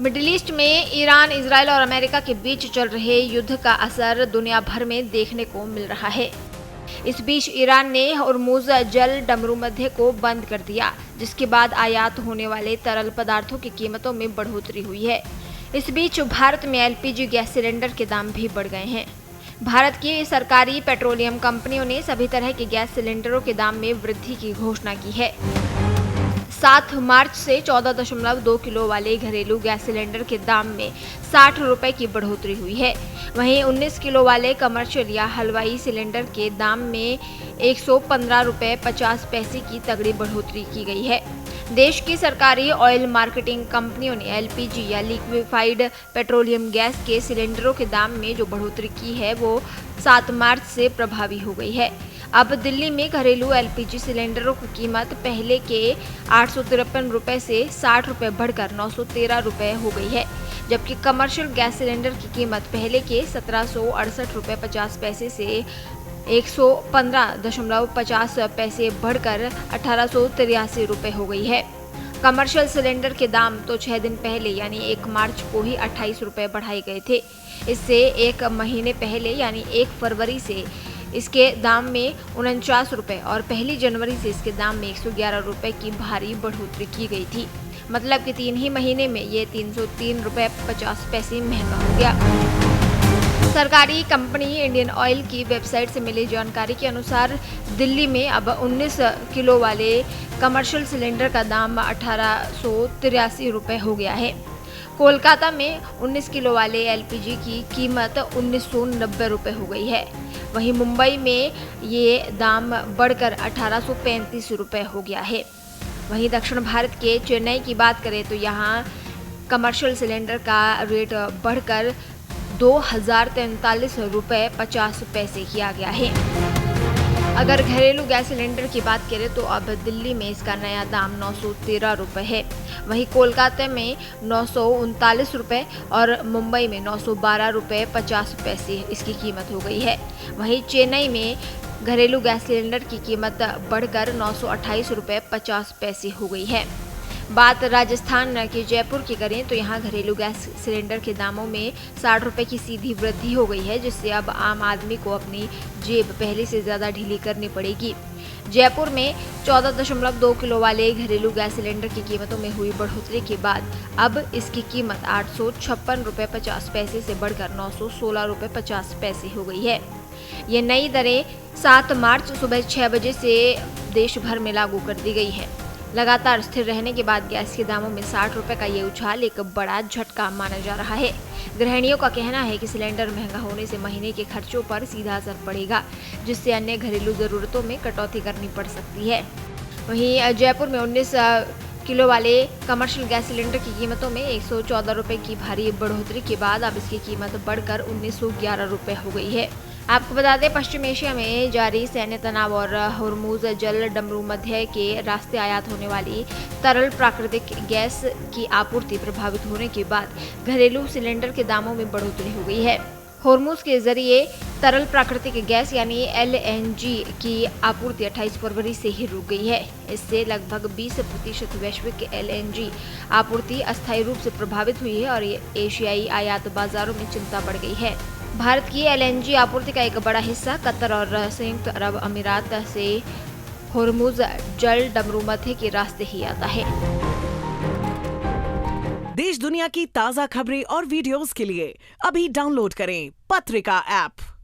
Middle east में Iran, Israel और America के बीच चल रहे युद्ध का असर दुनिया भर में देखने को मिल रहा है। इस बीच ईरान ने होर्मुज जल डमरूमध्य को बंद कर दिया, जिसके बाद आयात होने वाले तरल पदार्थों की कीमतों में बढ़ोतरी हुई है। इस बीच भारत में एलपीजी गैस सिलेंडर के दाम भी बढ़ गए हैं। भारत की सरकारी पेट्रोलियम कंपनियों ने सभी तरह के गैस सिलेंडरों के दाम में वृद्धि की घोषणा की है। 7 मार्च से 14.2 किलो वाले घरेलू गैस सिलेंडर के दाम में 60 रुपए की बढ़ोतरी हुई है। वहीं 19 किलो वाले कमर्शियल या हलवाई सिलेंडर के दाम में 115 रुपए 50 पैसे की तगड़ी बढ़ोतरी की गई है। देश की सरकारी ऑयल मार्केटिंग कंपनियों ने एलपीजी या लिक्विफाइड पेट्रोलियम गैस के सिलेंडरों के दाम में जो बढ़ोतरी की है वो 7 मार्च से प्रभावी हो गई है। अब दिल्ली में घरेलू एलपीजी सिलेंडरों की कीमत पहले के 853 रुपए से 60 रुपए बढ़कर 913 रुपए हो गई है, जबकि कमर्शियल गैस सिलेंडर की कीमत पहले के 1768 रुपए 50 पैसे से 115.50 पैसे बढ़कर 1883 रुपए हो गई है। कमर्शियल सिलेंडर के दाम तो 6 दिन पहले यानी 1 मार्च को ही 28 रुपए बढ़ाए गए थे। इससे एक महीने पहले यानी 1 फरवरी से इसके दाम में 49 रुपए और 1 जनवरी से इसके दाम में 111 रुपए की भारी बढ़ोतरी की गई थी। मतलब कि 3 ही महीने में ये 303 रुपए 50 पैसे महंगा हो गया। सरकारी कंपनी इंडियन ऑयल की वेबसाइट से मिली जानकारी के अनुसार दिल्ली में अब 19 किलो वाले कमर्शियल सिलेंडर का दाम 1883 रुपए हो गया है। कोलकाता में 19 किलो वाले एलपीजी की कीमत 1990 रुपए हो गई है। वहीं मुंबई में ये दाम बढ़कर 1835 रुपए हो गया है। वहीं दक्षिण भारत के चेन्नई की बात करें तो यहाँ कमर्शियल सिलेंडर का रेट बढ़कर 2043 रुपए 50 पैसे किया गया है। अगर घरेलू गैस सिलेंडर की बात करें तो अब दिल्ली में इसका नया दाम 913 रुपए है। वहीं कोलकाता में 939 रुपए और मुंबई में 912 रुपए 50 पैसे इसकी कीमत हो गई है। वहीं चेन्नई में घरेलू गैस सिलेंडर की कीमत बढ़कर 928 रुपए 50 पैसे हो गई है। बात राजस्थान के जयपुर की करें तो यहाँ घरेलू गैस सिलेंडर के दामों में 60 रुपए की सीधी वृद्धि हो गई है, जिससे अब आम आदमी को अपनी जेब पहले से ज़्यादा ढीली करनी पड़ेगी। जयपुर में 14.2 किलो वाले घरेलू गैस सिलेंडर की कीमतों में हुई बढ़ोतरी के बाद अब इसकी कीमत 856 रुपए 50 पैसे से बढ़कर 916 रुपए 50 पैसे हो गई है। ये नई दरें 7 मार्च सुबह 6 बजे से देश भर में लागू कर दी गई है। लगातार स्थिर रहने के बाद गैस के दामों में 60 रुपए का ये उछाल एक बड़ा झटका माना जा रहा है। गृहिणियों का कहना है कि सिलेंडर महंगा होने से महीने के खर्चों पर सीधा असर पड़ेगा, जिससे अन्य घरेलू जरूरतों में कटौती करनी पड़ सकती है। वहीं जयपुर में 19 किलो वाले कमर्शियल गैस सिलेंडर की कीमतों में 114 रुपए की भारी बढ़ोतरी के बाद अब इसकी कीमत बढ़कर 1911 रुपए हो गई है। आपको बता दें, पश्चिम एशिया में जारी सैन्य तनाव और होर्मुज जल डमरूमध्य के रास्ते आयात होने वाली तरल प्राकृतिक गैस की आपूर्ति प्रभावित होने के बाद घरेलू सिलेंडर के दामों में बढ़ोतरी हो गई है। होर्मुज के जरिए तरल प्राकृतिक गैस यानी एलएनजी की आपूर्ति 28 फरवरी से ही रुक गई है। इससे लगभग 20% वैश्विक एलएनजी आपूर्ति अस्थायी रूप से प्रभावित हुई है और एशियाई आयात बाजारों में चिंता बढ़ गई है। भारत की एलएनजी आपूर्ति का एक बड़ा हिस्सा कतर और संयुक्त अरब अमीरात से होर्मुज जल डमरूमध्य के रास्ते ही आता है। देश दुनिया की ताज़ा खबरें और वीडियोस के लिए अभी डाउनलोड करें पत्रिका ऐप।